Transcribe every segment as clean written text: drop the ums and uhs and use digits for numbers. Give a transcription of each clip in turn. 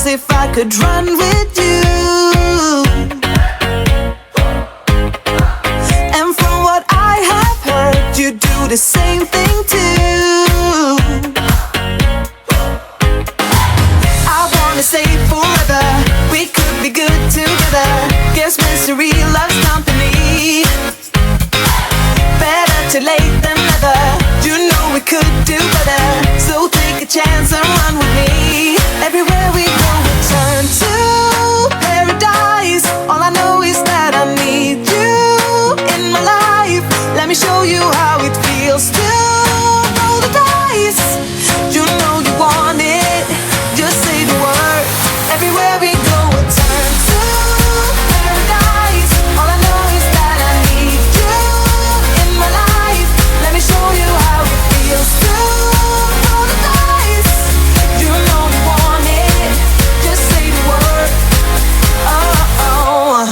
if I could run with you. And from what I have heard, you do the same thing too. I wanna say forever, we could be good together. Guess mystery loves company. Better too late than never. You know we could do better. So take a chance and run with me. Everywhere we go we turn to paradise. All I know is that I need you in my life. Let me show you how it feels to roll the dice. You know you want it, just say the word. Everywhere we go we turn to paradise. All I know is that I need you in my life. Let me show you how it feels to roll the dice. You know you want it, just say the word. Oh.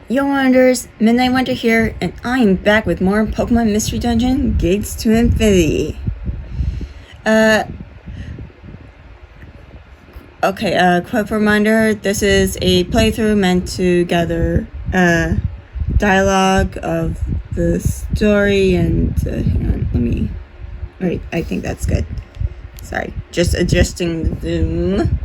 Yo Wanderers, Midnight Wonder here, and I am back with more Pokemon Mystery Dungeon Gates to Infinity. Quick reminder, this is a playthrough meant to gather dialogue of the story and hang on, let me, alright, I think that's good. Sorry, just adjusting the zoom.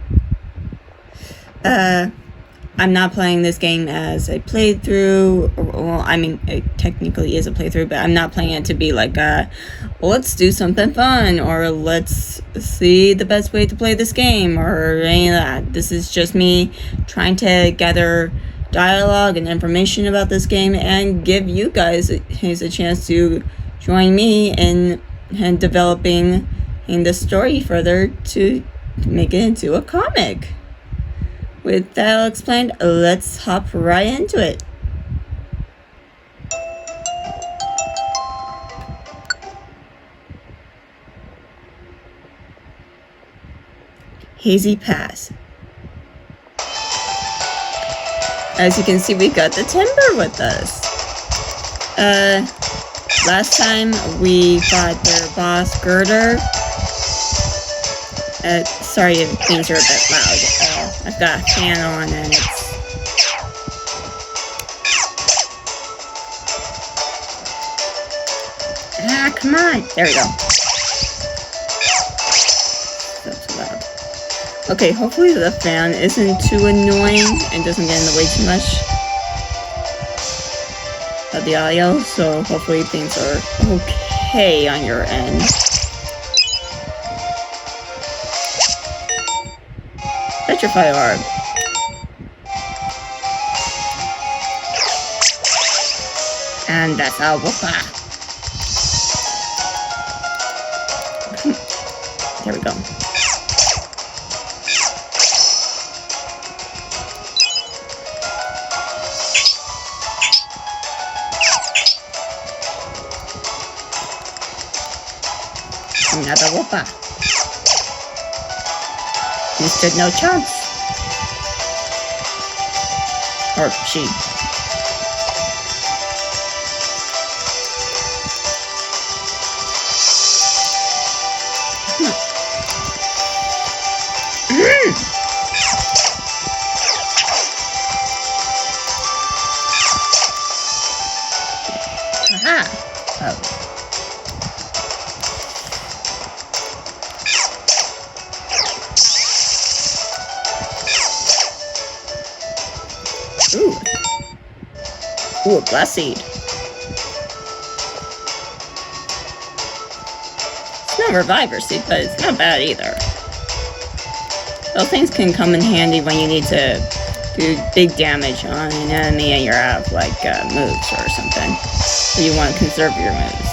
I'm not playing this game as a playthrough. Well, I mean, it technically is a playthrough, but I'm not playing it to be like, let's do something fun, or let's see the best way to play this game, or any of that. This is just me trying to gather dialogue and information about this game and give you guys a chance to join me in developing the story further to make it into a comic. With that all explained, let's hop right into it. Hazy Pass. As you can see, we got the Timber with us. Last time we fought their boss, Girder. Sorry if things are a bit loud. I've got a fan on and it's... come on! There we go. That's too loud. Okay, hopefully the fan isn't too annoying and doesn't get in the way too much of the audio, so hopefully things are okay on your end. Petrify Orb. And that's our Woofa. There we go. Another Woofa. You stood no chance. Or she. Aha! Oh. Ooh, a glass seed. It's not a reviver seed, but it's not bad either. Those things can come in handy when you need to do big damage on an enemy and you're out of, like, moves or something. So you want to conserve your moves.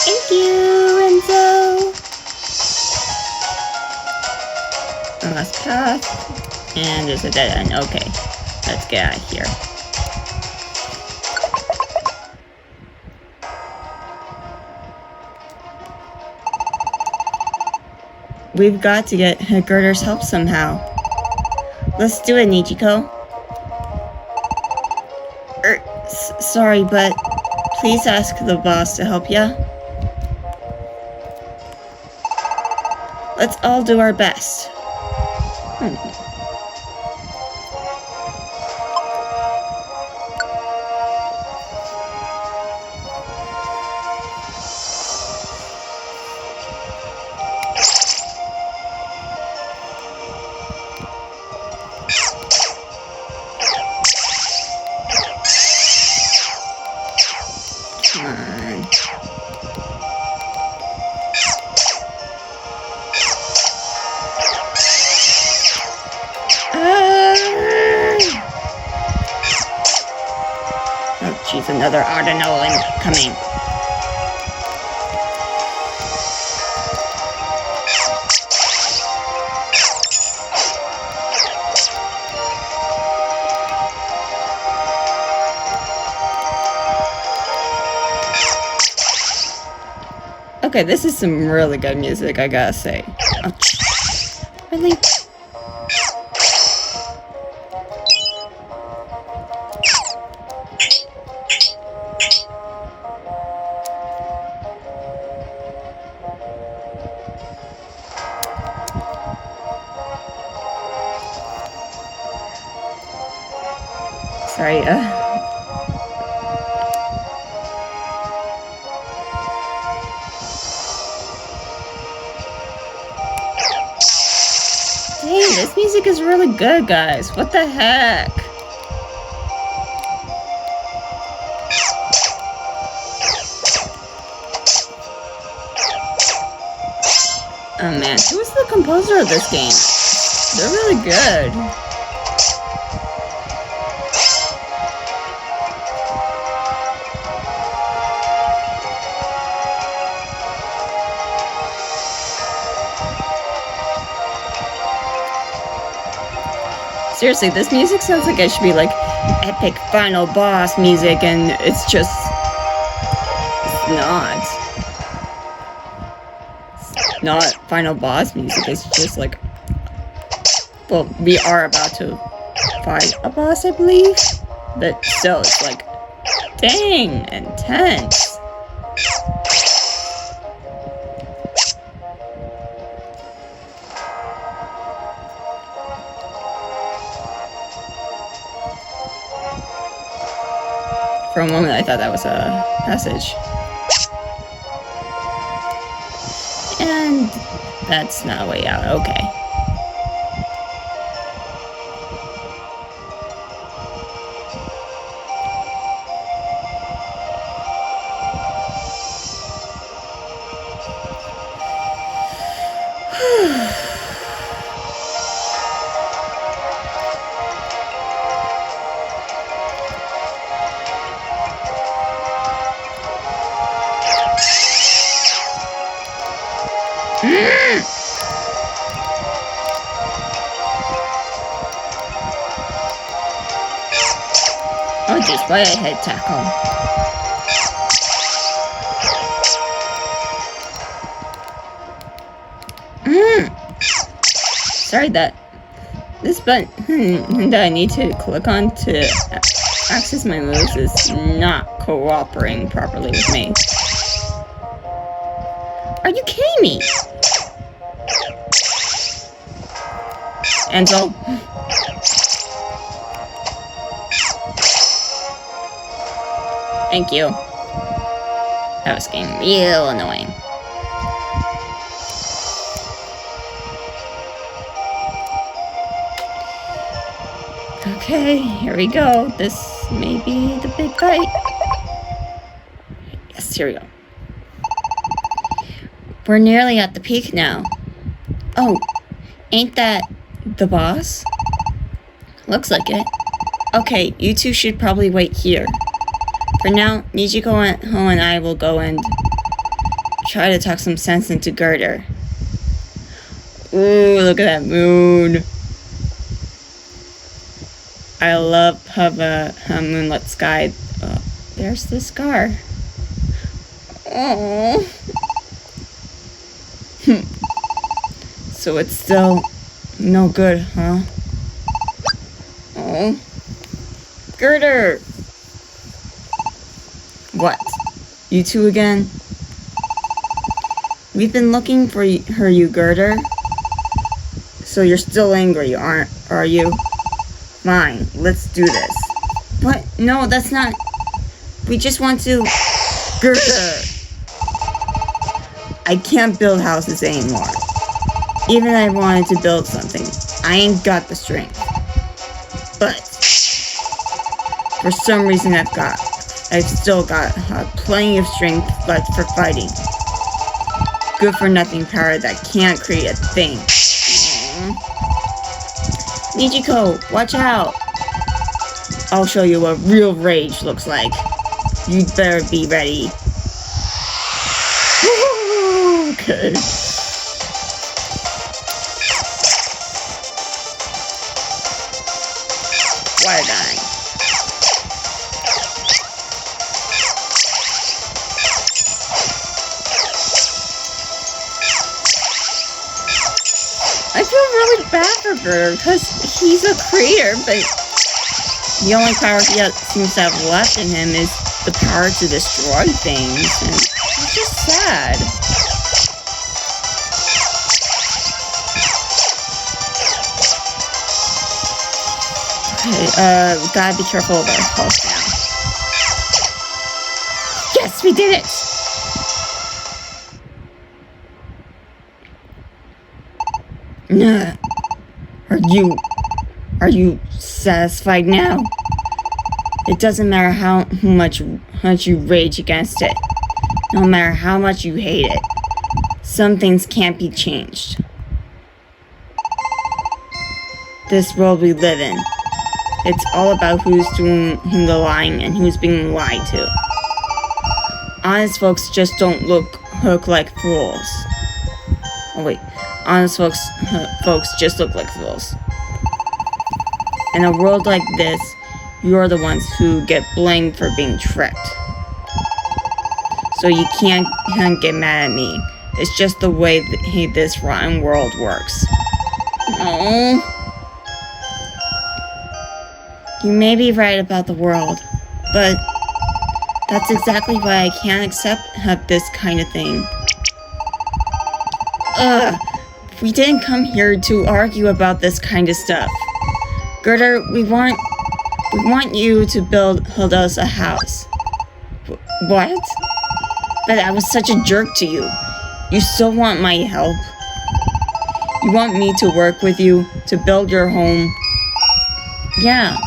Thank you, Renzo! Last path. And there's a dead end. Okay. Let's get out of here. we've got to get Girder's help somehow. Let's do it, Nichiko. Sorry, but please ask the boss to help ya. Let's all do our best. Come on. Oh, jeez, another Ardenol incoming. Okay, this is some really good music, I gotta say. Oh, really? Sorry, Dang, this music is really good, guys. What the heck? Oh man, who's the composer of this game? They're really good. Seriously, this music sounds like it should be like epic final boss music, and it's just... it's not. It's not final boss music, it's just like... well, we are about to fight a boss, I believe? But still, it's like... dang, intense. For a moment, I thought that was a passage. And that's not a way out. Okay. Oh, just why I head tackle. Sorry that this button that I need to click on to access my moves is not cooperating properly with me. Are you kidding me? Ansel? Thank you. That was getting real annoying. Okay, here we go. This may be the big fight. Yes, here we go. We're nearly at the peak now. Oh, ain't that the boss? Looks like it. Okay, you two should probably wait here. For now, Nijiko and I will go and try to talk some sense into Girder. Ooh, look at that moon. I love a moonlit sky. Oh, there's the scar. Oh. So it's still no good, huh? Oh. Girder! What? You two again? We've been looking for her, you Girder. So you're still angry, are you? Fine, let's do this. What? No, that's not... We just want to... Girder! I can't build houses anymore. Even if I wanted to build something, I ain't got the strength. But... for some reason I've still got plenty of strength left for fighting. Good for nothing power that can't create a thing. Michiko, watch out! I'll show you what real rage looks like. You'd better be ready. Okay. Water dying. I feel really bad for Girder because he's a creator, but the only power he seems to have left in him is the power to destroy things, and it's just sad. Okay, we gotta be careful of our health now. Yes, we did it! Nah. Are you satisfied now? It doesn't matter how much you rage against it. No matter how much you hate it. Some things can't be changed. This world we live in. It's all about who's doing the lying and who's being lied to. Honest folks just don't look like fools. Oh wait. Honest folks just look like fools. In a world like this, you're the ones who get blamed for being tricked. So you can't get mad at me. It's just the way this rotten world works. Oh. You may be right about the world, but that's exactly why I can't accept this kind of thing. Ugh. We didn't come here to argue about this kind of stuff. Girder, we want you to build us a house. What? But I was such a jerk to you. You still want my help? You want me to work with you to build your home? Yeah.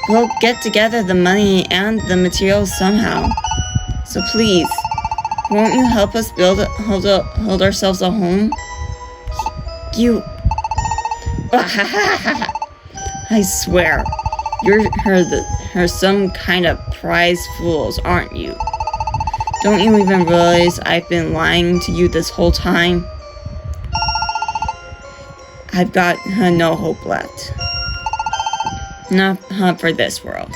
We'll get together the money and the materials somehow. So please, won't you help us hold ourselves a home? You... I swear, you're some kind of prize fools, aren't you? Don't you even realize I've been lying to you this whole time? I've got no hope left. Not for this world.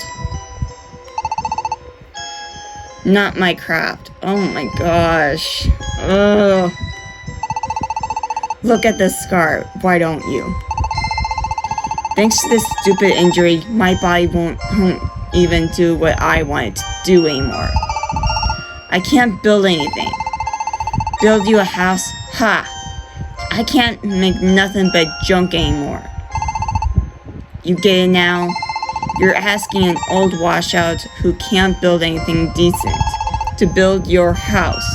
Not my craft. Oh my gosh. Ugh. Look at this scar. Why don't you? Thanks to this stupid injury, my body won't even do what I want it to do anymore. I can't build anything. Build you a house? Ha! I can't make nothing but junk anymore. You get it now? You're asking an old washout who can't build anything decent to build your house.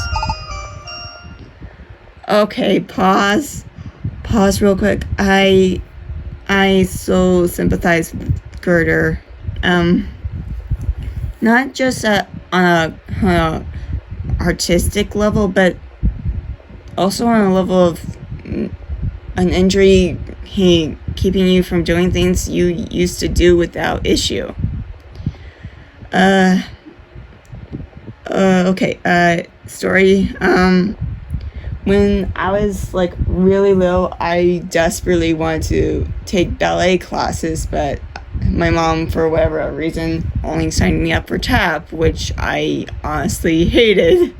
Okay, pause. Pause real quick. I so sympathize with Girder. Not just on a artistic level, but also on a level of an injury keeping you from doing things you used to do without issue. Okay, story. When I was like really little, I desperately wanted to take ballet classes, but my mom, for whatever reason, only signed me up for tap, which I honestly hated.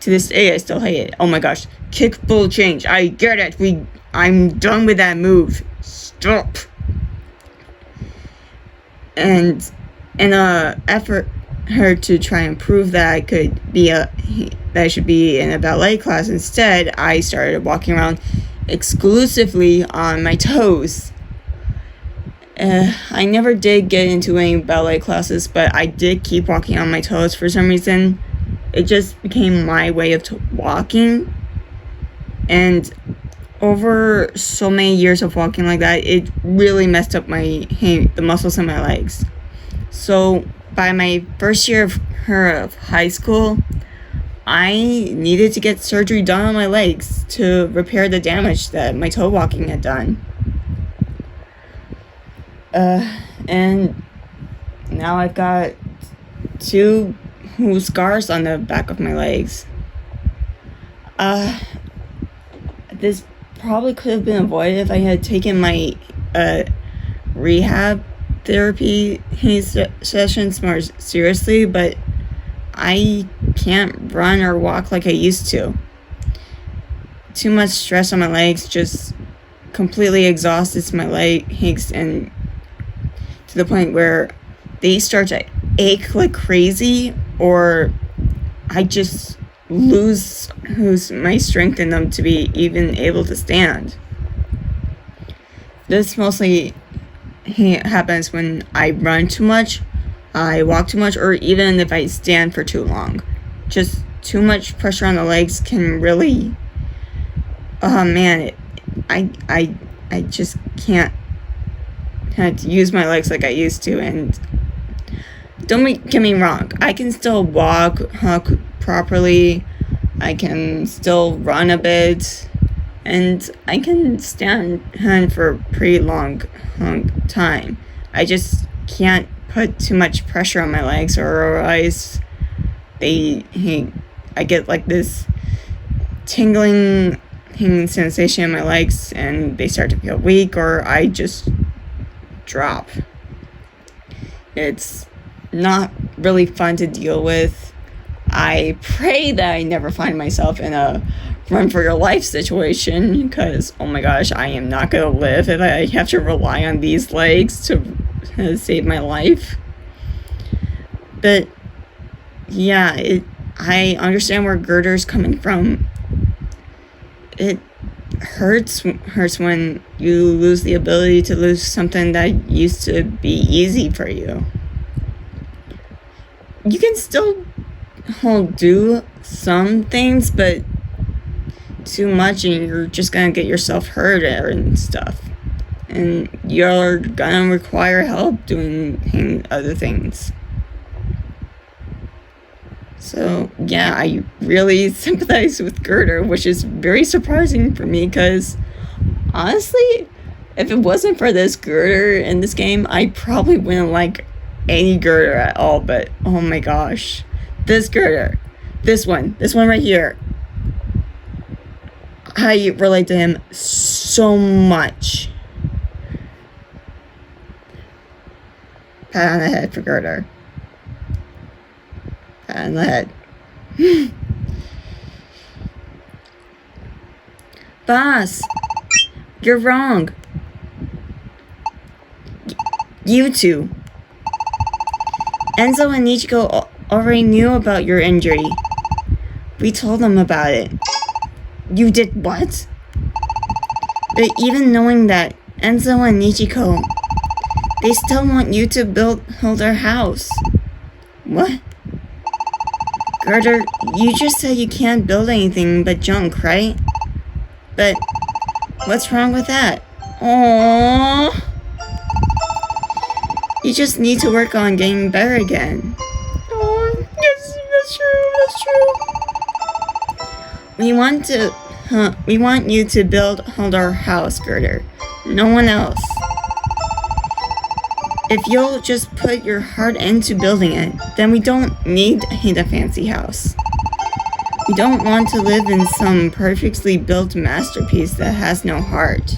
To this day, I still hate it. Oh my gosh. Kick full change. I get it. I'm done with that move. Stop. And in a effort her to try and prove that I should be in a ballet class instead, I started walking around exclusively on my toes. I never did get into any ballet classes, but I did keep walking on my toes for some reason. It just became my way of walking. And over so many years of walking like that, it really messed up the muscles in my legs. So by my first year of high school, I needed to get surgery done on my legs to repair the damage that my toe walking had done. And now I've got 2 scars on the back of my legs. This probably could have been avoided if I had taken my rehab therapy sessions more seriously, but I can't run or walk like I used to. Too much stress on my legs just completely exhausts my legs, and to the point where they start to ache like crazy, or I just lose my strength in them to be even able to stand. This mostly happens when I run too much, I walk too much, or even if I stand for too long. Just too much pressure on the legs can really, I just can't use my legs like I used to. And don't get me wrong, I can still walk properly, I can still run a bit, and I can stand for a pretty long time. I just can't put too much pressure on my legs, or otherwise I get like this tingling sensation in my legs, and they start to feel weak, or I just drop. It's not really fun to deal with. I pray that I never find myself in a run for your life situation, because oh my gosh, I am not gonna live if I have to rely on these legs to save my life. But yeah, I understand where Girder's coming from. It hurts when you lose the ability to lose something that used to be easy for you. You can still do some things, but too much and you're just gonna get yourself hurt and stuff, and you're gonna require help doing other things. So yeah, I really sympathize with Girder, which is very surprising for me, because honestly, if it wasn't for this Girder in this game, I probably wouldn't like any Girder at all. But oh my gosh, this Girder, this one right here, I relate to him so much. Pat on the head for Girder. Pat on the head. Boss, you're wrong. You two. Enzo and Nichiko already knew about your injury. We told them about it. You did what? But even knowing that, Enzo and Nichiko, they still want you to build their house. What? Girder, you just said you can't build anything but junk, right? But what's wrong with that? Aww. You just need to work on getting better again. Oh, yes, that's true. We want you to build our house, Girder. No one else. If you'll just put your heart into building it, then we don't need a fancy house. We don't want to live in some perfectly built masterpiece that has no heart.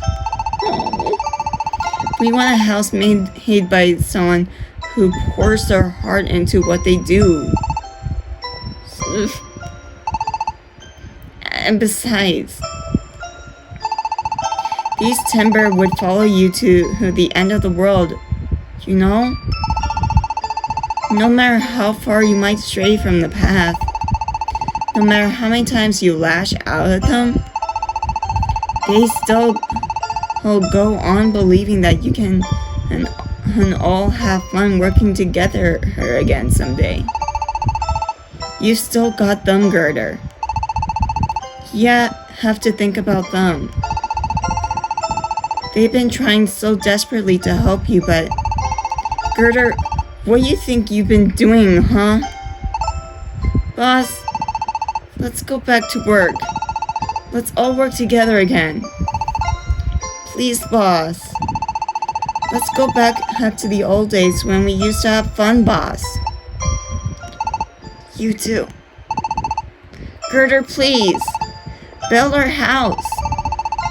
We want a house made by someone who pours their heart into what they do. And besides, these timber would follow you to the end of the world, you know? No matter how far you might stray from the path, no matter how many times you lash out at them, they still will go on believing that you can and all have fun working together again someday. You still got them, Girder. Yeah, have to think about them. They've been trying so desperately to help you, but Girder, what do you think you've been doing, huh? Boss, let's go back to work. Let's all work together again. Please, boss. Let's go back to the old days when we used to have fun, boss. You too. Girder, please. Build our house.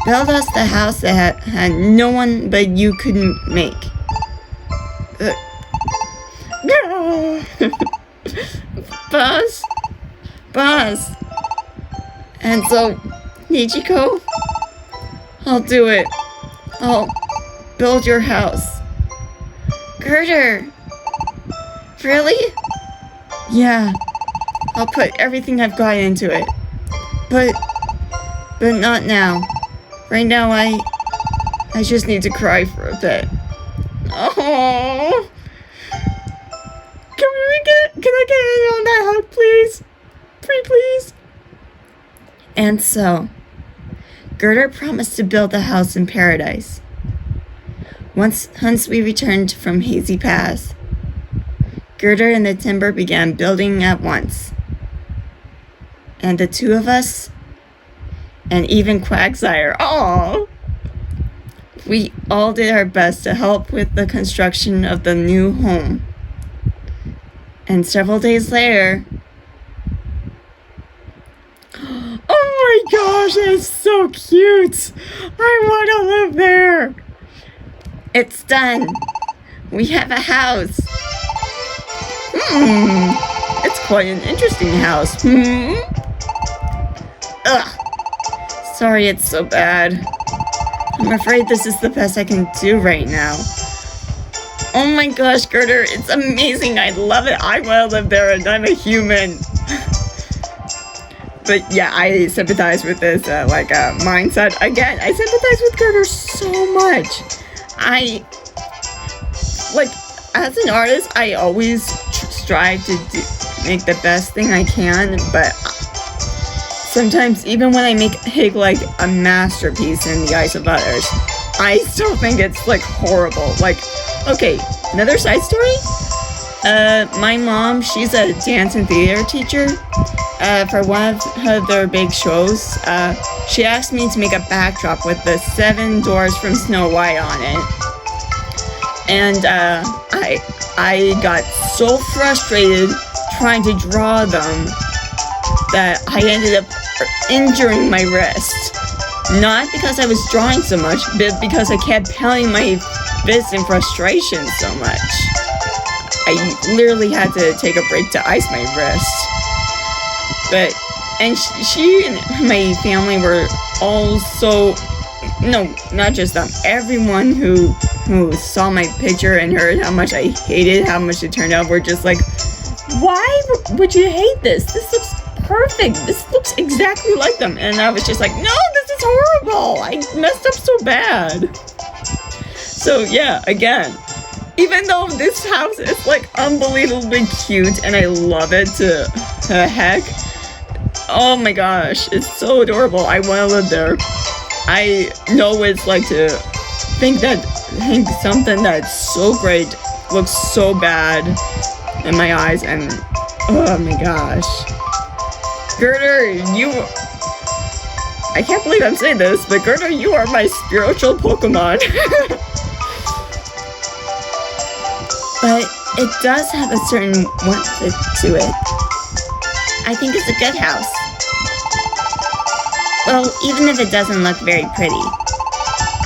Build us the house that had no one but you couldn't make. Boss? Boss? And so, Nichiko? I'll do it. I'll build your house. Girder! Really? Yeah. I'll put everything I've got into it. But not now. Right now, I just need to cry for a bit. Oh! Can I get in on that hug, please? Please. And so, Girder promised to build a house in paradise. Once we returned from Hazy Pass, Girder and the timber began building at once. And the two of us, and even Quagsire, we all did our best to help with the construction of the new home. And several days later, oh my gosh, that's so cute! I want to live there! It's done! We have a house! It's quite an interesting house. Ugh! Sorry it's so bad. I'm afraid this is the best I can do right now. Oh my gosh, Girder, it's amazing. I love it. I want to live there and I'm a human. But yeah, I sympathize with this mindset. Again, I sympathize with Girder so much. As an artist, I always strive to make the best thing I can, but sometimes even when I make a masterpiece in the eyes of others, I still think it's horrible. Okay, another side story. My mom, she's a dance and theater teacher. For one of their big shows, she asked me to make a backdrop with the 7 dwarfs from Snow White on it. And I got so frustrated trying to draw them that I ended up injuring my wrist. Not because I was drawing so much, but because I kept pounding my fist in frustration so much. I literally had to take a break to ice my wrist. And she and my family were all so, no, not just them, everyone who saw my picture and heard how much I hated how much it turned out were just like, why would you hate this? This looks perfect. This looks exactly like them. And I was just like, no, this is horrible. I messed up so bad. So yeah, again, even though this house is unbelievably cute and I love it to heck, oh my gosh, it's so adorable. I want to live there. I know what it's like to think something that's so great looks so bad in my eyes, and oh my gosh. Girder, I can't believe I'm saying this, but Girder, you are my spiritual Pokemon. But it does have a certain warmth to it. I think it's a good house. Well, even if it doesn't look very pretty,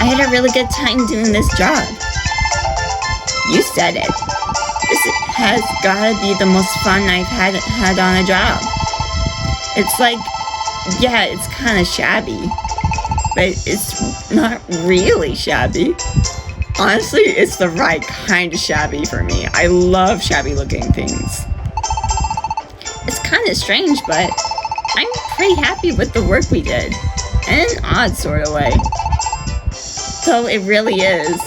I had a really good time doing this job. You said it. This has gotta be the most fun I've had on a job. It's like yeah, it's kind of shabby, but it's not really shabby. Honestly, it's the right kind of shabby for me. I love shabby looking things. It's kind of strange, but I'm pretty happy with the work we did. In an odd sort of way. So it really is.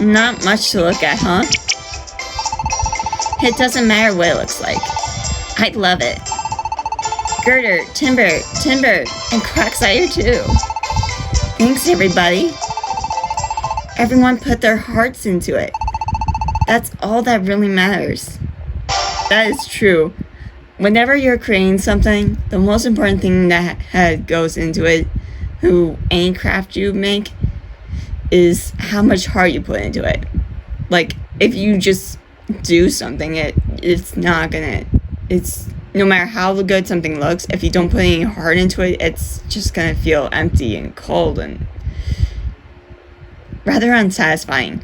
Not much to look at, huh? It doesn't matter what it looks like. I love it. Girder, timber, and Quacksire too. Thanks everybody. Everyone put their hearts into it. That's all that really matters. That is true. Whenever you're creating something, the most important thing that goes into it, any craft you make, is how much heart you put into it. Like, if you just do something, it's not gonna, no matter how good something looks, if you don't put any heart into it, it's just gonna feel empty and cold and rather unsatisfying.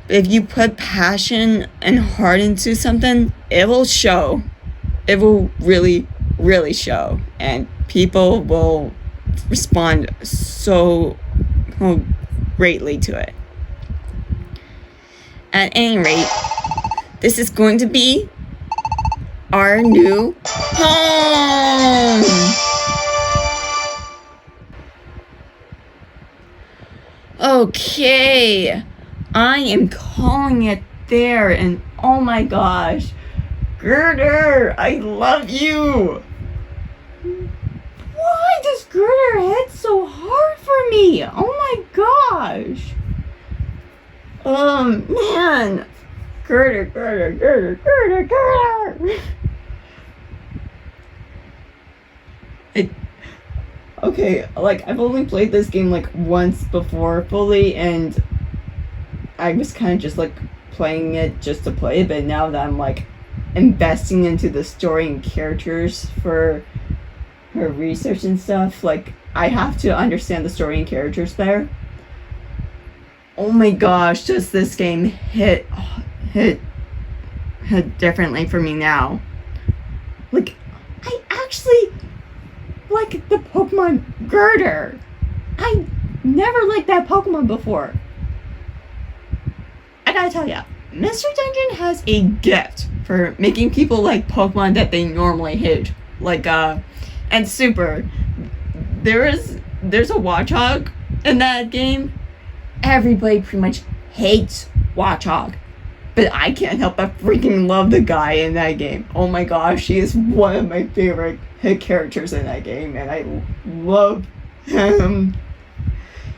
But if you put passion and heart into something, it will show. It will really, really show. And people will respond so greatly to it. At any rate, this is going to be our new home. Okay, I am calling it there, and oh my gosh, Girder, I love you. Why does Girder hit so hard for me? Oh my gosh. Man. Girder. Okay, like, I've only played this game, like, once before fully, and I was kind of just, like, playing it just to play it, but now that I'm, like, investing into the story and characters for her research and stuff, like, I have to understand the story and characters better. Oh my gosh, does this game hit differently for me now. Like, I actually like the Pokemon Girder. I never liked that Pokemon before. I gotta tell ya, Mystery Dungeon has a gift for making people like Pokemon that they normally hate. Like, and Super. There's a Watchog in that game. Everybody pretty much hates Watchog. But I can't help but freaking love the guy in that game. Oh my gosh, he is one of my favorite characters in that game, and I love him.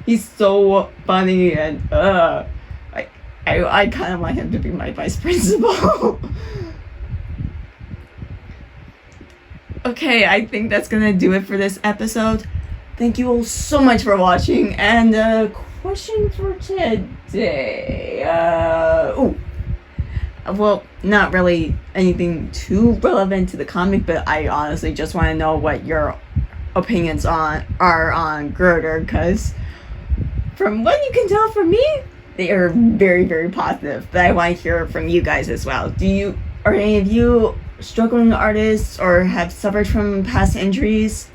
He's so funny, and I kind of want him to be my vice principal. Okay, I think that's gonna do it for this episode. Thank you all so much for watching, and question for today. Well, not really anything too relevant to the comic, but I honestly just want to know what your opinions are on Girder, because from what you can tell from me, they are very, very positive. But I want to hear from you guys as well. Are any of you struggling artists or have suffered from past injuries?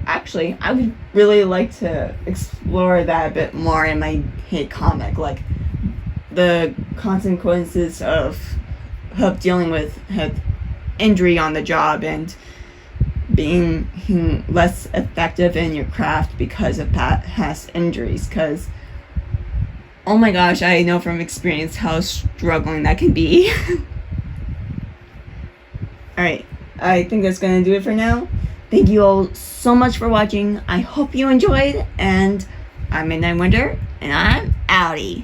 Actually, I would really like to explore that a bit more in my hate comic, like the consequences of dealing with injury on the job and being less effective in your craft because of past injuries. Because, oh my gosh, I know from experience how struggling that can be. Alright, I think that's gonna do it for now. Thank you all so much for watching. I hope you enjoyed, and I'm Midnight Winter, and I'm outie.